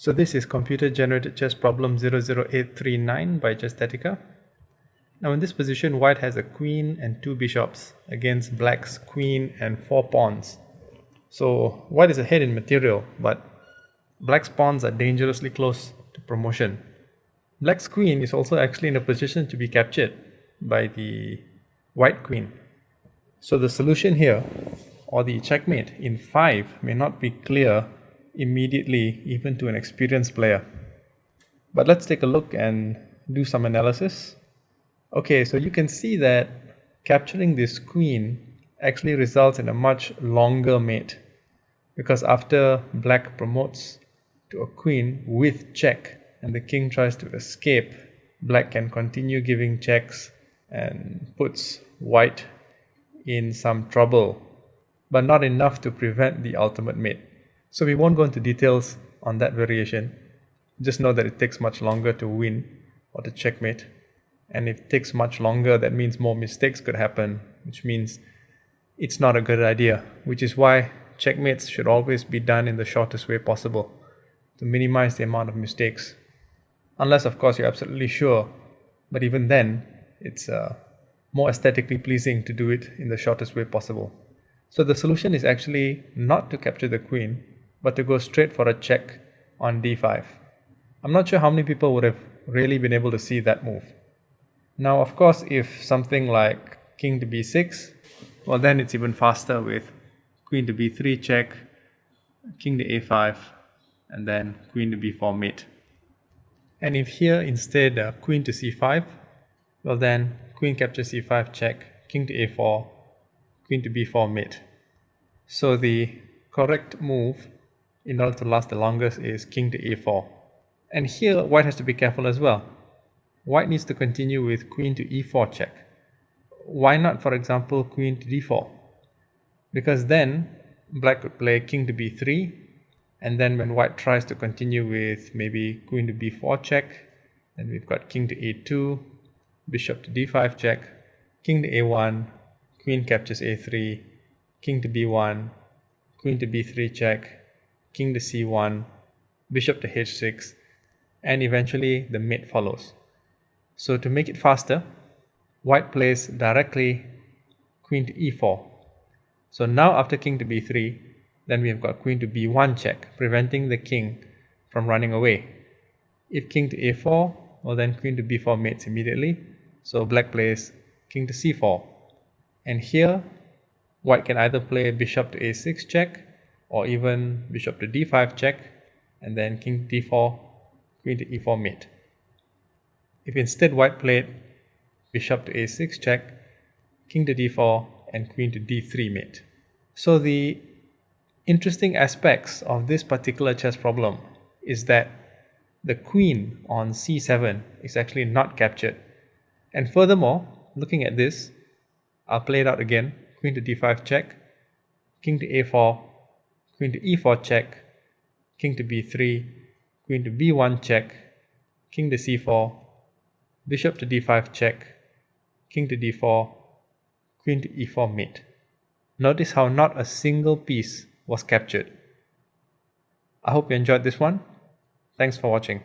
So this is computer-generated chess problem 00839 by Chesthetica. Now in this position, white has a queen and two bishops against black's queen and four pawns. So white is ahead in material, but black's pawns are dangerously close to promotion. Black's queen is also actually in a position to be captured by the white queen. So the solution here, or the checkmate in 5, may not be clear immediately even to an experienced player. But let's take a look and do some analysis. Okay, so you can see that capturing this queen actually results in a much longer mate, because after black promotes to a queen with check and the king tries to escape, black can continue giving checks and puts white in some trouble, but not enough to prevent the ultimate mate. So we won't go into details on that variation. Just know that it takes much longer to win or to checkmate. And if it takes much longer, that means more mistakes could happen, which means it's not a good idea, which is why checkmates should always be done in the shortest way possible to minimize the amount of mistakes. Unless, of course, you're absolutely sure. But even then, it's more aesthetically pleasing to do it in the shortest way possible. So the solution is actually not to capture the queen, but to go straight for a check on d5. I'm not sure how many people would have really been able to see that move. Now, of course, if something like king to b6, well, then it's even faster with queen to b3 check, king to a5, and then queen to b4 mate. And if here instead queen to c5, well then queen captures c5 check, king to a4, queen to b4 mate. So the correct move in order to last the longest is king to a4. And here white has to be careful as well. White needs to continue with queen to e4 check. Why not, for example, queen to d4? Because then black could play king to b3, and then when white tries to continue with maybe queen to b4 check, then we've got king to a2, bishop to d5 check, king to a1, queen captures a3, king to b1, queen to b3 check, king to c1, bishop to h6, and eventually the mate follows. So to make it faster, white plays directly queen to e4. So now after king to b3, then we have got queen to b1 check, preventing the king from running away. If king to a4, well then queen to b4 mates immediately. So black plays king to c4. And here, white can either play bishop to a6 check, or even bishop to d5 check, and then king to d4, queen to e4 mate. If instead white played bishop to a6 check, king to d4, and queen to d3 mate. So the interesting aspects of this particular chess problem is that the queen on c7 is actually not captured. And furthermore, looking at this, I'll play it out again. Queen to d5 check, king to a4, queen to e4 check, king to b3, queen to b1 check, king to c4, bishop to d5 check, king to d4, queen to e4 mate. Notice how not a single piece was captured. I hope you enjoyed this one. Thanks for watching.